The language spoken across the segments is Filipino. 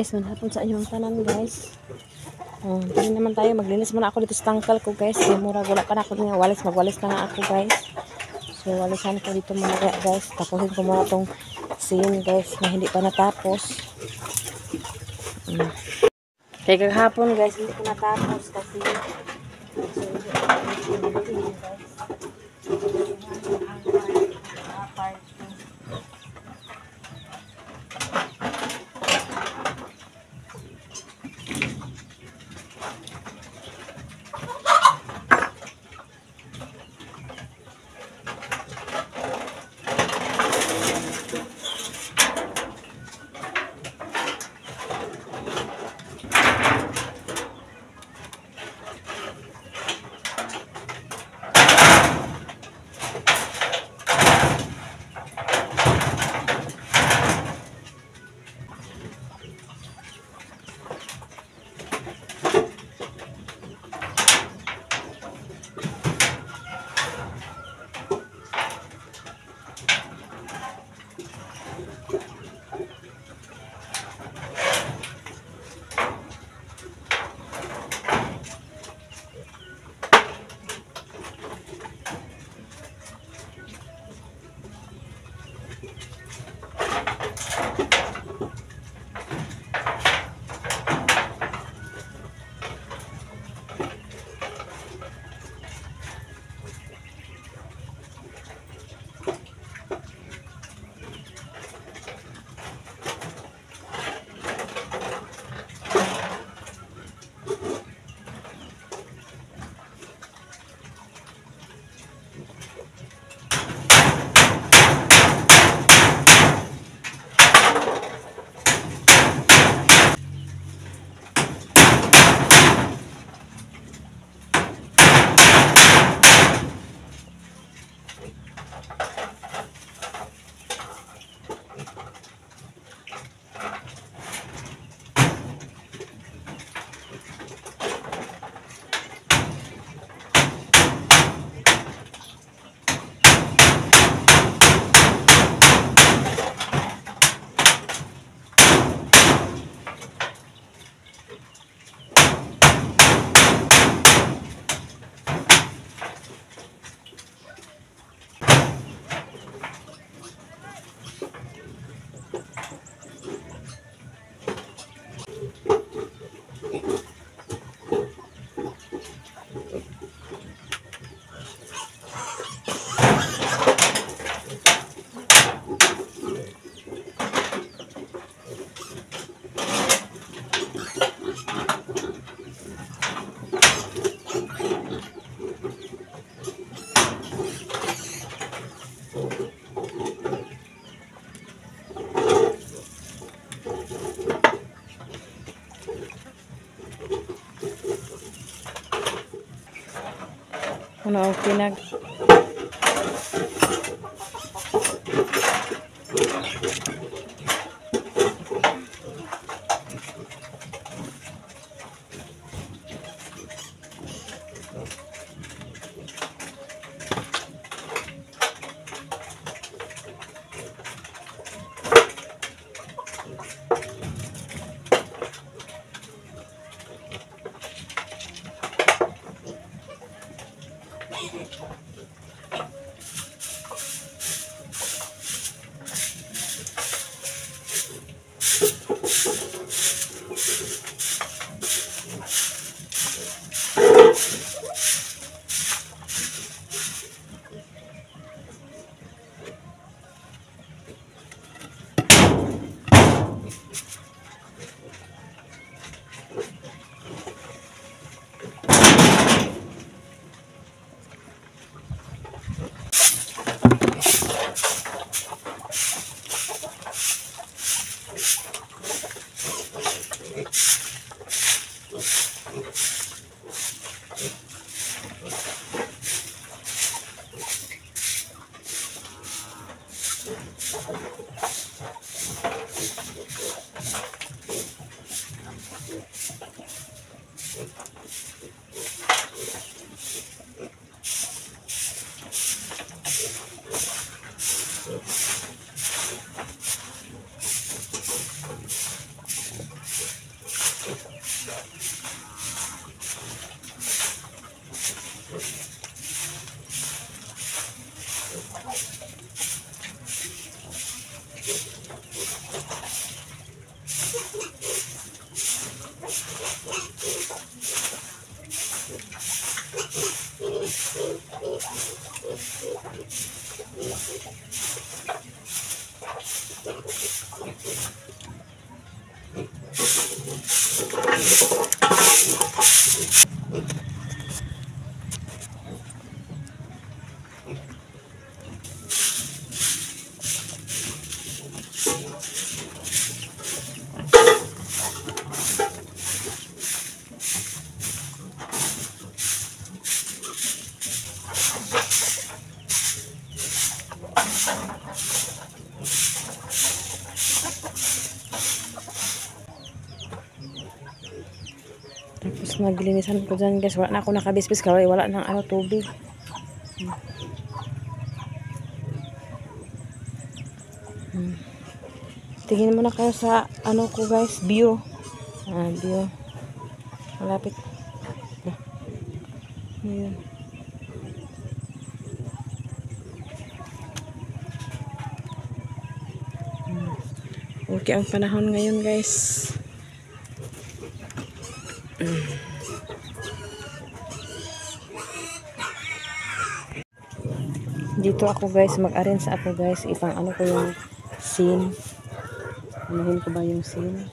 guys, manhapon sa inyong tanan guys. Dili naman tayo, maglinis muna ako dito sa tangkal ko guys. Kaya mura, wala pa na ako nga walis, magwalis na nga ako guys. So walisan ko dito muna guys. Tapusin ko muna tong scene guys na hindi pa natapos. Kaya kagahapon guys, hindi ko natapos kasi okay na. Tapos naglinisan ko dyan guys. Wala na ako nakabisbis kasi wala nang ano, tubig. Tingin muna kayo sa ano ko guys, view. View. Malapit. Ayan. Okay ang panahon ngayon guys. Dito ako guys, mag-arrange ako guys. Ipang ano ko yung scene. Anuhin ko ba yung scene?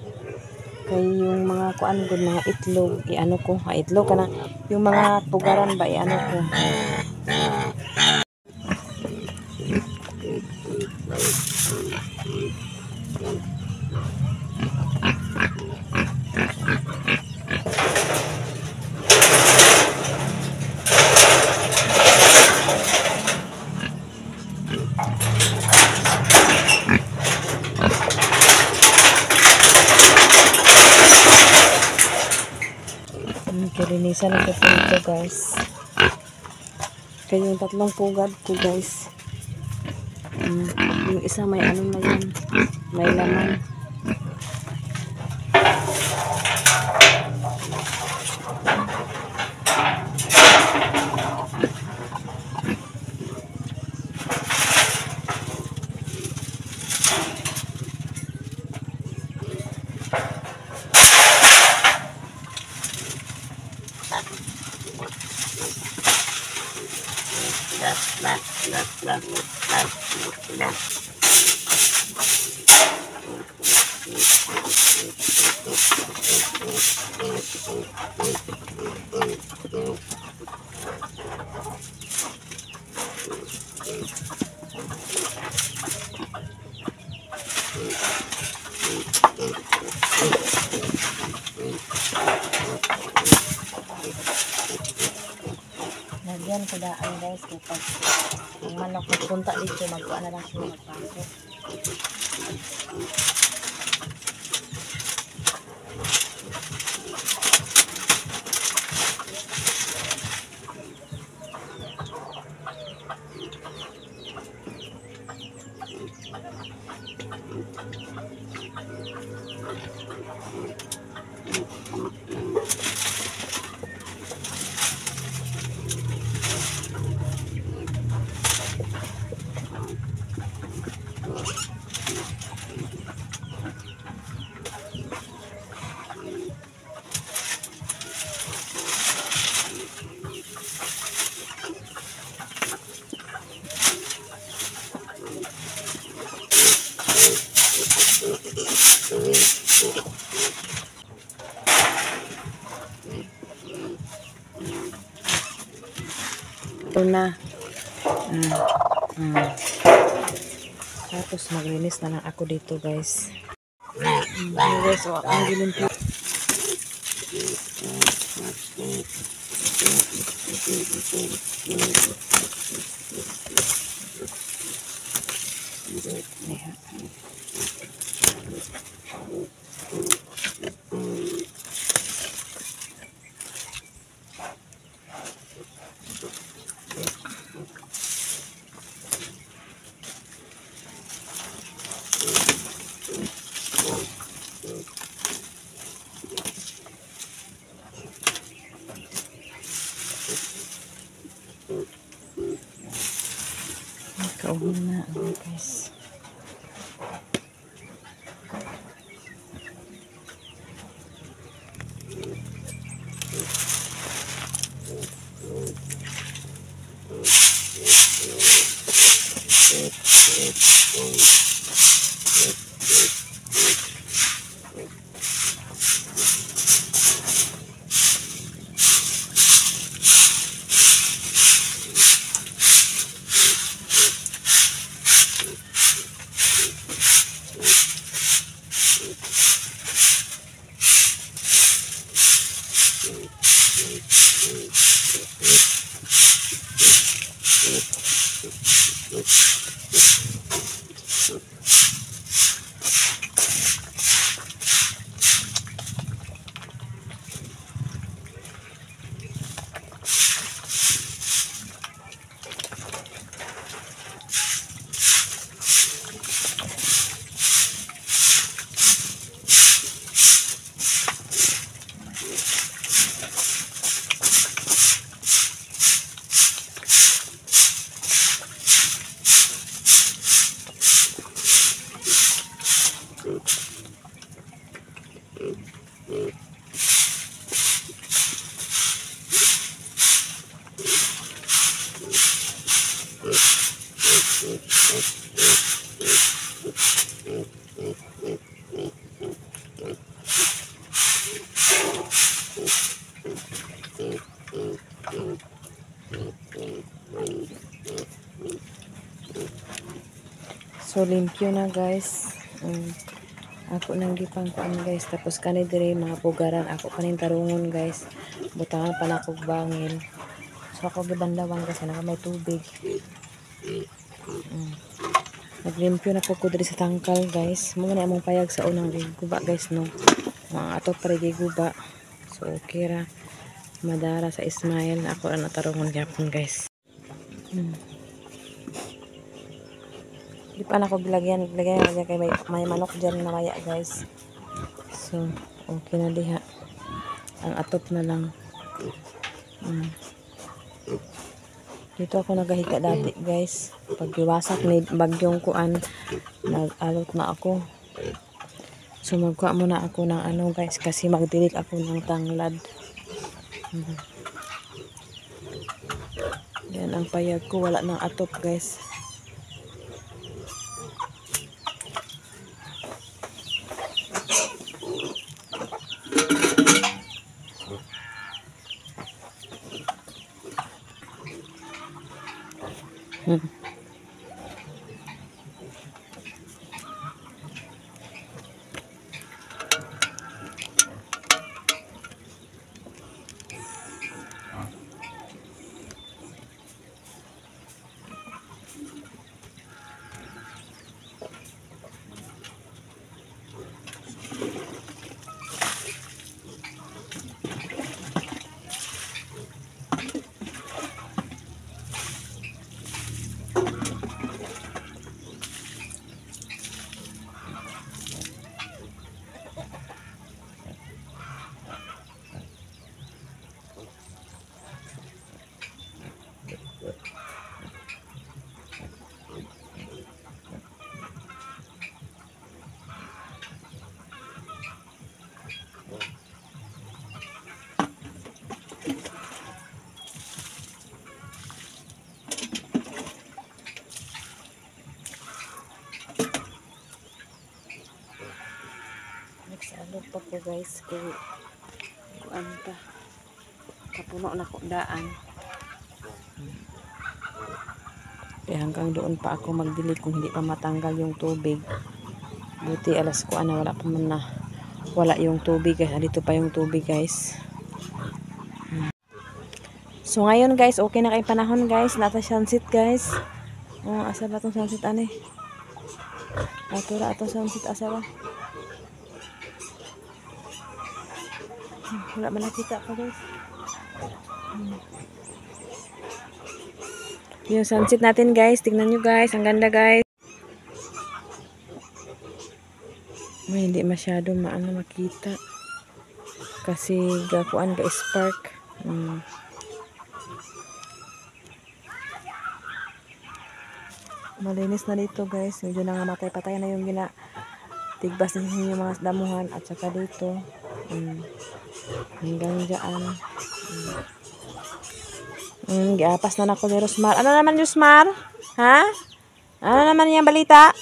Kaya yung mga kuan gud, mga itlog, i-ano ko. Itlog ka na. Yung mga pugaran ba, i-ano ko. Kalinisan ako po ito guys. Kaya yung tatlong pugad ko guys. Yung isa may ano na yan. May laman. Lagyan ko daan guys kapag ang manok magpunta dito, magkuha na lang siya magpasok. Ito na. Tapos maglinis na lang ako dito guys. Guys, so ang gilimpyo. Kauwi na guys. So limpyo na guys. Ako nang gipangkuan guys, tapos kani dire mga pugaran ako kaning tarungon guys. Butangan pa na kog bangin. So ako gibanlawan kasi na may tubig. Naglimpyo na po ko diri sa tangkal guys. Mo na among payag sa unang guba guys no. Mga ato pa guba. So okay ra. Madara sa Ismail ako na tarungon gyapon guys. Di pa na ko gilagyan kay may manok dyan na maya guys. So okay na diha. Ang atop na lang. Dito ako nagahiga dati guys. Pag iwasak ni bagyong kuan, nag-alot na ako. So magkuha muna ako ng ano guys kasi magdilig ako ng tanglad. Yan ang payag ko, wala nang atop guys. Nagsalog pa po guys kung ano pa kapuno na ko daan. Kaya hanggang doon pa ako magdilig kung hindi pa matanggal yung tubig. Buti alas ko na wala pa man na wala yung tubig guys. Dito pa yung tubig guys. So ngayon guys, okay na kay panahon guys. Nata sunset guys. Asa ba itong sunset ane? Atura atong sunset asa ba? Wala man nakita pa guys. Yung sunset natin guys, tingnan nyo guys, ang ganda guys. May hindi masyado makita kasi gakuan ka spark. Malinis na dito guys, medyo nangamatay-patay na yung tigbas na yung mga damuhan at saka dito hanggang dyan. Giapas na ako ni Rosmar. Ano naman Rosmar? Ha? Ano naman yung balita?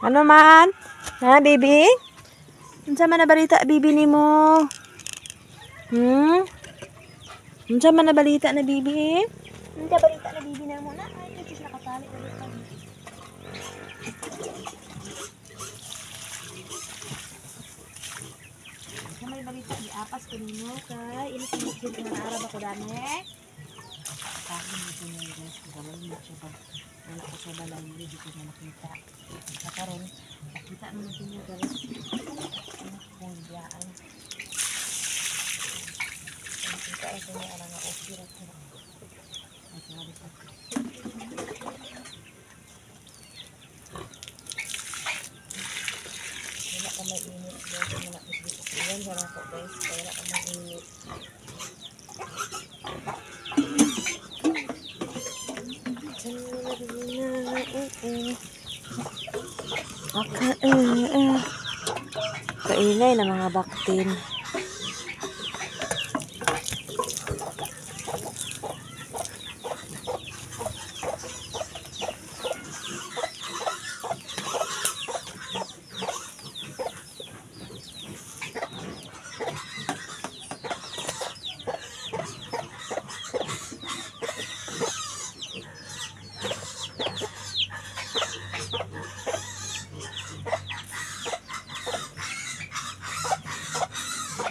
Ano man? Ha, baby? Ano man na balita, baby ni mo? Ano man na balita na baby? Ano balita na baby na mo na? Ay, kasi nakatali ulit pa. May balita, giapas ko ninyo kay ini kung arab ako dami. Tapos dito niya guys, gawin mo siya ba? Wala ko sa balay, hindi ko na nakita. Nakaroon, nakita naman niyo guys. Kung biyaan. Nakita ito niya alam na okay rin sila. At sabi ko. Wala ka may init guys. Wala ko dito. Iyan sana ko guys. Wala ka may init. Kaingay na mga baktin.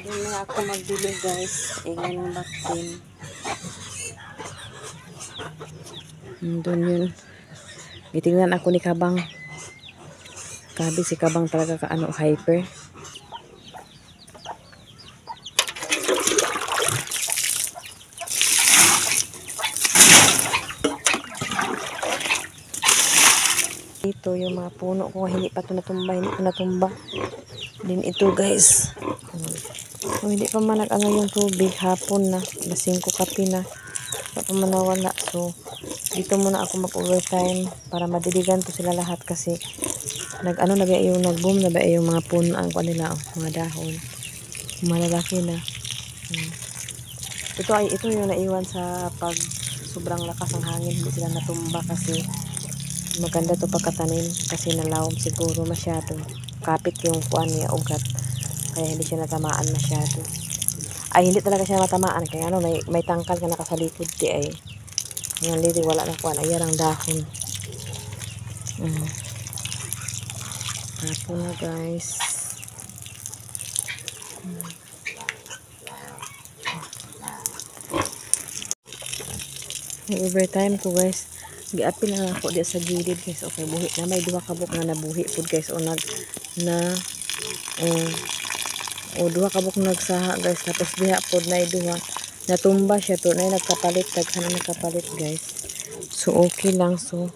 Doon na ako magbilog guys. Ingay ng baktin. Doon yun. Gitingnan ako ni Kabang. Kabi si Kabang talaga kaano hyper. Ito yung mga puno ko. Hindi pa ito natumba. Hindi pa natumba. Din ito guys. Hindi pa man nag-ano yung tubig. Hapon na. Lasing ko kape na. Hindi pa man nawala. So, dito muna ako mag-overtime para madiligan to sila lahat kasi nag-ano na ba yung nag-boom na ba yung mga puno ang kanila. Mga dahon. Malalaki na. Ito yung naiwan sa pag sobrang lakas ng hangin. Hindi sila natumba kasi maganda to pagkatanim kasi nalawom siguro masyado. Kapit yung kuan niya ugat kaya hindi siya natamaan masyado. Ay hindi talaga siya matamaan kaya ano may tangkal ka nakasalikod di ay yung lili wala na kuan ay yarang dahon. Tapos na guys. Overtime ko guys. Giapil na ako di sa gilid guys. Okay, buhi na may duha ka buk na nabuhi pud guys o duha ka buk nagsaha guys tapos diha pud na duha natumba siya to na nagkapalit daghan na nagkapalit guys. So okay lang so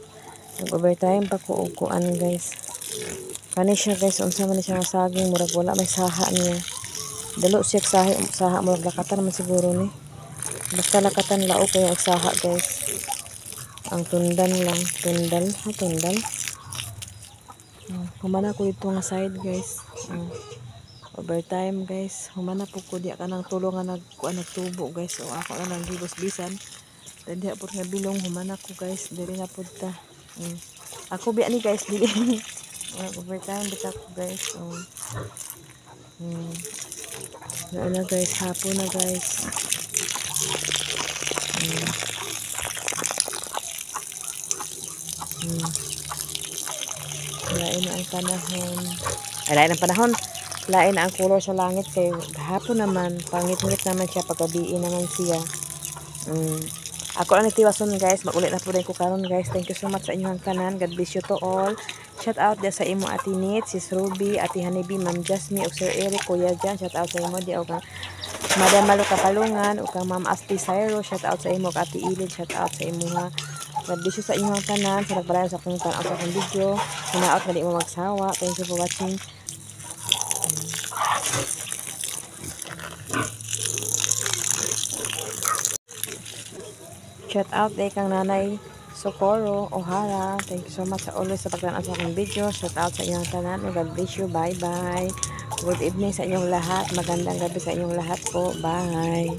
nag-overtime pa ko og kuan guys. Kani siya guys unsa man siya nga saging murag wala may saha niya. Dalo siya saha murag lakatan man siguro ni. Basta lakatan lao kayo og saha guys. Ang tundan lang, tundal. Humana ko dito nga side guys. Overtime guys. Humana po ko diya ka ng tulong nga nagtubo guys. O ako na lang gibos bisan. Dan diya po nga bilong humana ko guys. Dili na po ta. Ako biya ni guys. Dili. Overtime dito ko guys. Na guys. Hapon na guys. Lain ang panahon. Lain ang panahon. Lain ang color sa langit kay hapon naman. Pangit-ngit naman siya paggabiin naman siya. Ako lang itiwason guys. Magulit na po rin ko karon guys. Thank you so much sa inyong tanan. God bless you to all. Shout out dia sa imo Ate Nit, Sis Ruby, Ate Hanibi, Ma'am Jasmine, ug Sir Eric, Kuya Jan. Shout out sa imo dia og Madam Malu Kapalungan, ug kang Ma'am Asti Cyro. Shout out sa imo ug Ate Ilid. Shout out sa imo ha. God bless you sa inyong tanan. Sa nagpalayon sa akong tanaw sa akong video. Hinaot na di mo magsawa. Thank you for watching. Shout out day kang Nanay Socorro O'Hara. Thank you so much sa always sa pagtanaw sa akong video. Shout out sa inyong tanan. God bless you. Bye bye. Good evening sa inyong lahat. Magandang gabi sa inyong lahat po. Bye.